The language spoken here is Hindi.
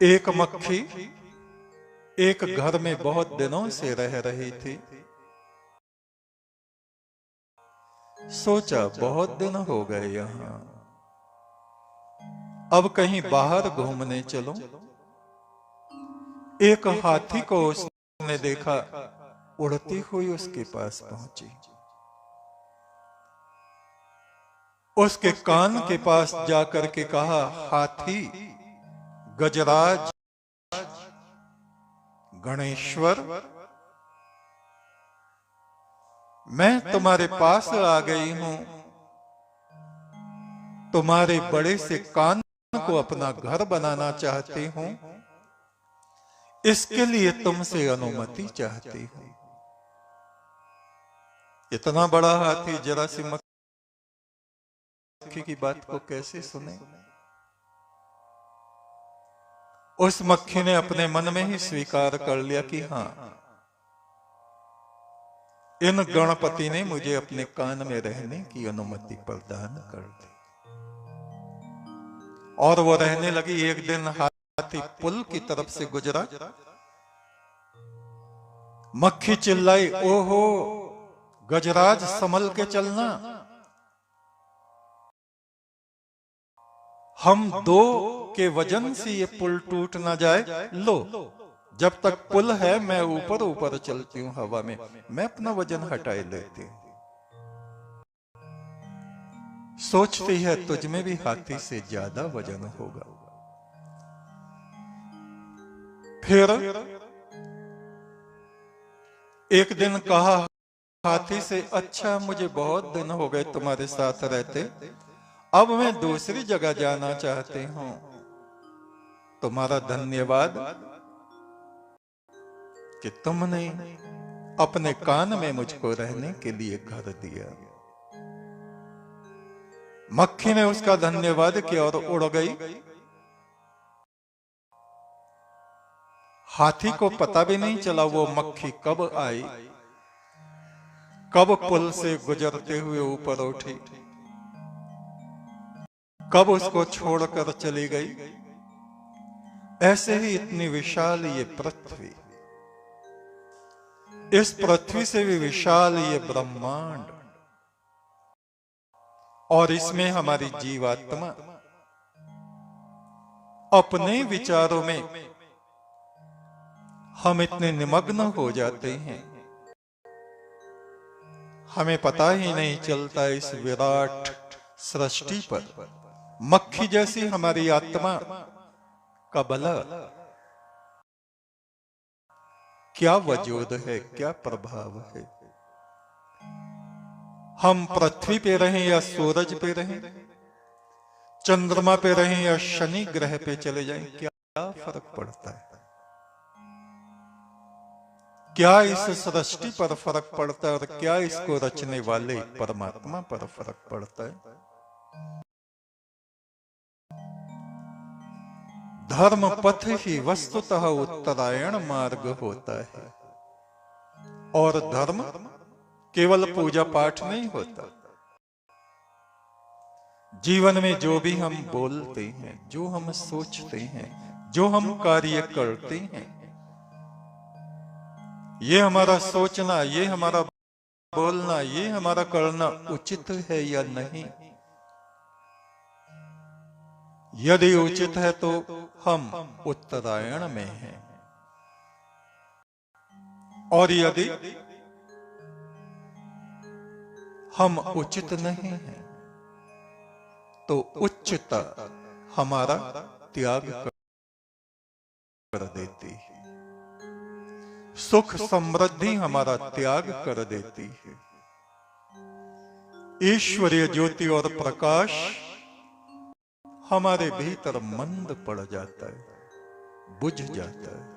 एक मक्खी एक घर में बहुत दिनों से रह रही थी। सोचा बहुत दिन हो गए यहाँ, अब कहीं बाहर घूमने चलो। एक हाथी को उसने देखा, उड़ती हुई उसके पास पहुंची। उसके कान के पास जाकर के कहा, हाथी, गजराज, गणेश्वर, मैं तुम्हारे पास आ गई हूं। तुम्हारे बड़े से कान को अपना घर बनाना चाहती हूं, इसके लिए तुमसे अनुमति चाहती हूं। इतना बड़ा हाथी जरा सी मक्खी की बात को कैसे सुने? उस मक्खी ने अपने मन में ही स्वीकार कर लिया कि हां, इन गणपति ने मुझे अपने कान में रहने की अनुमति प्रदान कर दी। और वो रहने लगी। एक दिन हाथी पुल की तरफ से गुजरा। मक्खी चिल्लाई, ओहो गजराज, संभल के चलना, हम दो के वजन से ये पुल टूट ना जाए। लो, जब तक पुल है मैं ऊपर ऊपर चलती हूं हवा में, मैं अपना वजन हटाए लेती हूं। सोचती है तुझ में भी हाथी से ज्यादा वजन होगा। फिर एक दिन कहा हाथी से, अच्छा मुझे बहुत दिन हो गए तुम्हारे साथ रहते, अब मैं दूसरी जगह जाना चाहती हूं। तुम्हारा धन्यवाद कि तुमने अपने कान में मुझको रहने के लिए घर दिया। मक्खी ने उसका धन्यवाद किया और उड़ गई। हाथी को पता भी नहीं चला वो मक्खी कब आई, कब पुल से गुजरते हुए ऊपर उठी, कब उसको छोड़कर चली गई। ऐसे ही इतनी विशाल ये पृथ्वी, इस पृथ्वी से भी विशाल ये ब्रह्मांड, और इसमें हमारी जीवात्मा अपने विचारों में हम इतने निमग्न हो जाते हैं, हमें पता ही नहीं चलता इस विराट सृष्टि पर मक्खी जैसी हमारी आत्मा का बल क्या वजूद है, क्या प्रभाव है। हम पृथ्वी पे रहें या सूरज पे रहें, चंद्रमा पे रहें या शनि ग्रह पे चले जाएं, क्या फर्क पड़ता है? क्या इस सृष्टि पर फर्क पड़ता है और क्या इसको रचने वाले परमात्मा पर फर्क पड़ता है? धर्म पथ ही वस्तुतः उत्तरायण मार्ग होता है, और धर्म केवल पूजा पाठ नहीं होता। जीवन में जो भी हम बोलते हैं, जो हम सोचते हैं, जो हम कार्य करते हैं, ये हमारा सोचना, ये हमारा बोलना, ये हमारा करना उचित है या नहीं? यदि उचित है तो हम उत्तरायण में हैं, और यदि हम उचित नहीं हैं तो उच्चता हमारा त्याग कर देती है, सुख समृद्धि हमारा त्याग कर देती है। ईश्वरीय ज्योति और प्रकाश हमारे भीतर मंद पड़ जाता है, बुझ जाता है।